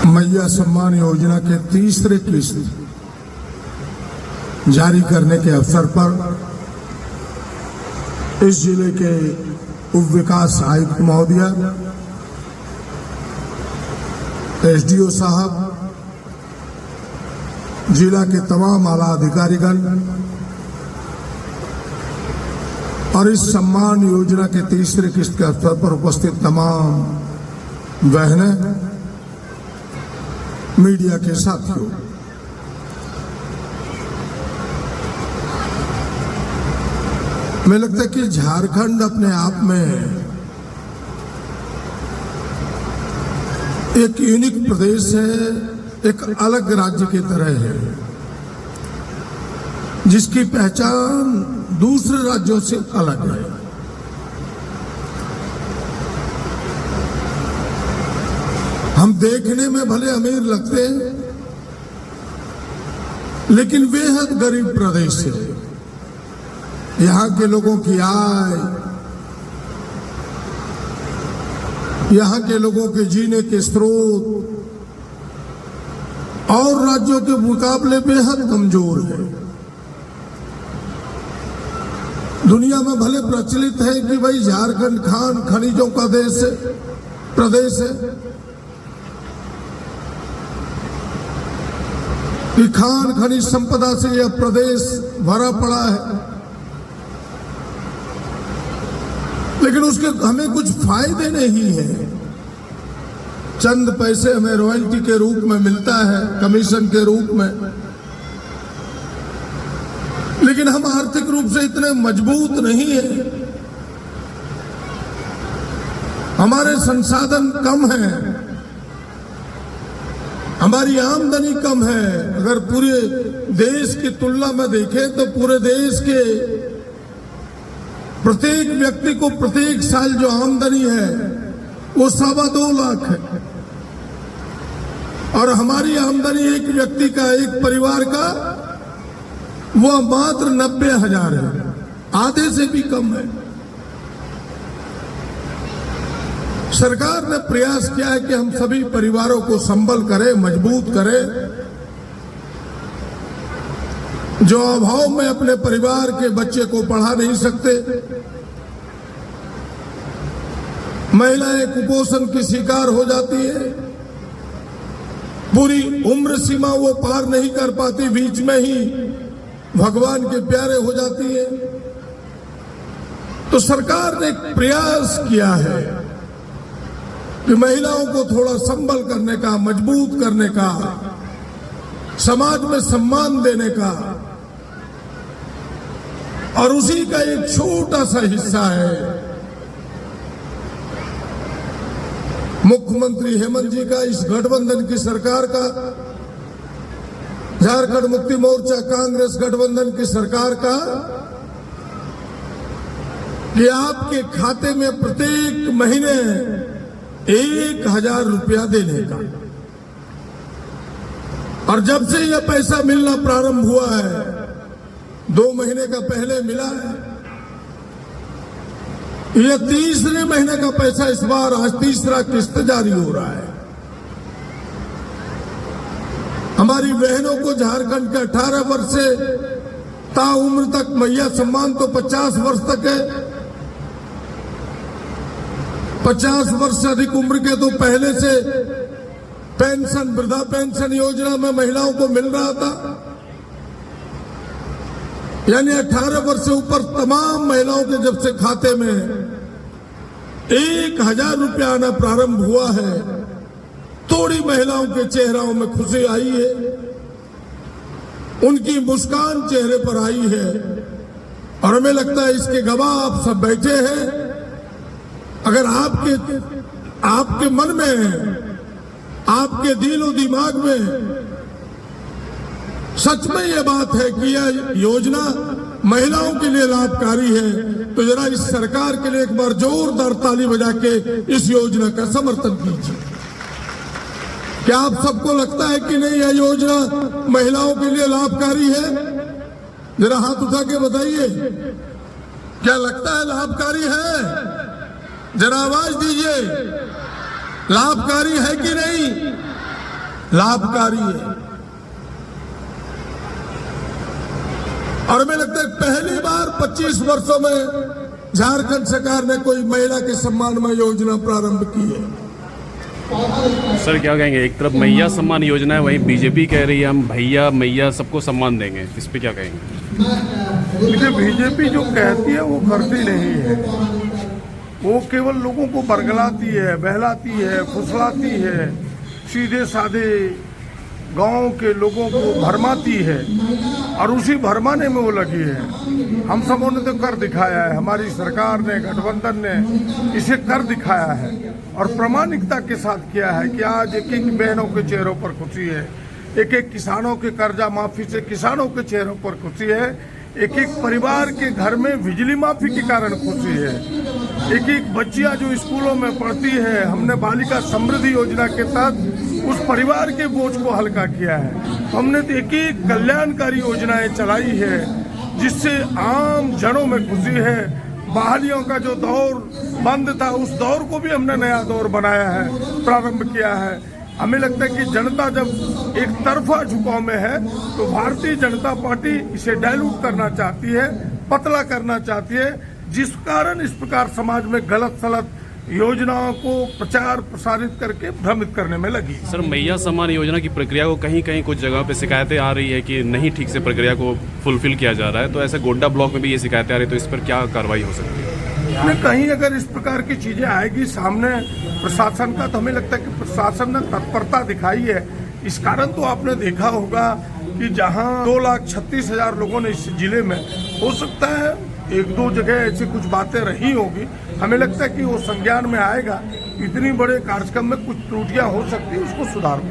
मैया सम्मान योजना के तीसरे किस्त जारी करने के अवसर पर इस जिले के उप विकास आयुक्त महोदय, एसडीओ साहब, जिला के तमाम आला अधिकारीगण और इस सम्मान योजना के तीसरे किस्त के अवसर पर उपस्थित तमाम बहनें, मीडिया के साथियों, मुझे लगता है कि झारखंड अपने आप में एक यूनिक प्रदेश है, एक अलग राज्य की तरह है, जिसकी पहचान दूसरे राज्यों से अलग है। हम देखने में भले अमीर लगते हैं, लेकिन बेहद गरीब प्रदेश है। यहाँ के लोगों की आय, यहाँ के लोगों के जीने के स्रोत और राज्यों के मुकाबले बेहद कमजोर है। दुनिया में भले प्रचलित है कि भाई झारखंड खान खनिजों का प्रदेश है, कि खान खनिज संपदा से यह प्रदेश भरा पड़ा है, लेकिन उसके हमें कुछ फायदे नहीं है। चंद पैसे हमें रॉयल्टी के रूप में मिलता है, कमीशन के रूप में, लेकिन हम आर्थिक रूप से इतने मजबूत नहीं है। हमारे संसाधन कम हैं, हमारी आमदनी कम है। अगर पूरे देश की तुलना में देखें तो पूरे देश के प्रत्येक व्यक्ति को प्रत्येक साल जो आमदनी है वो 2.25 लाख है, और हमारी आमदनी एक व्यक्ति का, एक परिवार का, वो मात्र 90,000 है, आधे से भी कम है। सरकार ने प्रयास किया है कि हम सभी परिवारों को संबल करें, मजबूत करें। जो अभाव में अपने परिवार के बच्चे को पढ़ा नहीं सकते, महिलाएं कुपोषण की शिकार हो जाती है, पूरी उम्र सीमा वो पार नहीं कर पाती, बीच में ही भगवान के प्यारे हो जाती है। तो सरकार ने एक प्रयास किया है कि महिलाओं को थोड़ा संबल करने का, मजबूत करने का, समाज में सम्मान देने का, और उसी का एक छोटा सा हिस्सा है मुख्यमंत्री हेमंत जी का, इस गठबंधन की सरकार का, झारखंड मुक्ति मोर्चा कांग्रेस गठबंधन की सरकार का, कि आपके खाते में प्रत्येक महीने 1,000 रुपया देने का। और जब से यह पैसा मिलना प्रारंभ हुआ है, 2 महीने का पहले मिला है, यह तीसरे महीने का पैसा इस बार आज तीसरा किस्त जारी हो रहा है। हमारी बहनों को झारखंड के 18 वर्ष से ताउम्र तक मैया सम्मान तो 50 वर्ष तक है, 50 वर्ष से अधिक उम्र के तो पहले से पेंशन, वृद्धा पेंशन योजना में महिलाओं को मिल रहा था। यानी 18 वर्ष से ऊपर तमाम महिलाओं के जब से खाते में 1,000 रुपया आना प्रारंभ हुआ है, थोड़ी महिलाओं के चेहरों में खुशी आई है, उनकी मुस्कान चेहरे पर आई है। और हमें लगता है इसके गवाह आप सब बैठे हैं। अगर आपके मन में, आपके दिलो दिमाग में सच में यह बात है कि यह योजना महिलाओं के लिए लाभकारी है, तो जरा इस सरकार के लिए एक बार जोरदार ताली बजा के इस योजना का समर्थन कीजिए। क्या आप सबको लगता है कि नहीं यह योजना महिलाओं के लिए लाभकारी है? जरा हाथ उठा के बताइए, क्या लगता है लाभकारी है? जरा आवाज दीजिए, लाभकारी है कि नहीं? लाभकारी है। और हमें लगता है पहली बार 25 वर्षों में झारखंड सरकार ने कोई महिला के सम्मान में योजना प्रारंभ की है। सर क्या कहेंगे, एक तरफ मैया सम्मान योजना है, वहीं बीजेपी कह रही है हम भैया मैया सबको सम्मान देंगे, इस पे क्या कहेंगे? मुझे बीजेपी जो कहती है वो करती नहीं है, वो केवल लोगों को बरगलाती है, बहलाती है, फुसलाती है, सीधे साधे गांव के लोगों को भरमाती है और उसी भरमाने में वो लगी है। हम सबों ने तो कर दिखाया है, हमारी सरकार ने, गठबंधन ने इसे कर दिखाया है और प्रामाणिकता के साथ किया है कि आज एक एक बहनों के चेहरों पर खुशी है, एक एक किसानों के कर्जा माफी से किसानों के चेहरों पर खुशी है, एक एक परिवार के घर में बिजली माफी के कारण खुशी है, एक एक बच्चियां जो स्कूलों में पढ़ती है, हमने बालिका समृद्धि योजना के तहत उस परिवार के बोझ को हल्का किया है। हमने तो एक एक कल्याणकारी योजनाएं चलाई है जिससे आम जनों में खुशी है। बहालियों का जो दौर बंद था उस दौर को भी हमने नया दौर बनाया है, प्रारंभ किया है। हमें लगता है कि जनता जब एक तरफा झुकाव में है तो भारतीय जनता पार्टी इसे डाइल्यूट करना चाहती है, पतला करना चाहती है, जिस कारण इस प्रकार समाज में गलत सलत योजनाओं को प्रचार प्रसारित करके भ्रमित करने में लगी। सर मैया सम्मान योजना की प्रक्रिया को कहीं कहीं कुछ जगह पे शिकायतें आ रही है कि नहीं ठीक से प्रक्रिया को फुलफिल किया जा रहा है, तो ऐसे गोड्डा ब्लॉक में भी ये शिकायतें आ रही है, तो इस पर क्या कार्रवाई हो सकती है? कहीं अगर इस प्रकार की चीजें आएगी सामने प्रशासन का, तो हमें लगता है कि प्रशासन ने तत्परता दिखाई है। इस कारण तो आपने देखा होगा कि जहां 2,36,000 लोगों ने इस जिले में, हो सकता है एक दो जगह ऐसी कुछ बातें रही होगी, हमें लगता है कि वो संज्ञान में आएगा। इतनी बड़े कार्यक्रम में कुछ त्रुटियां हो सकती है, उसको सुधार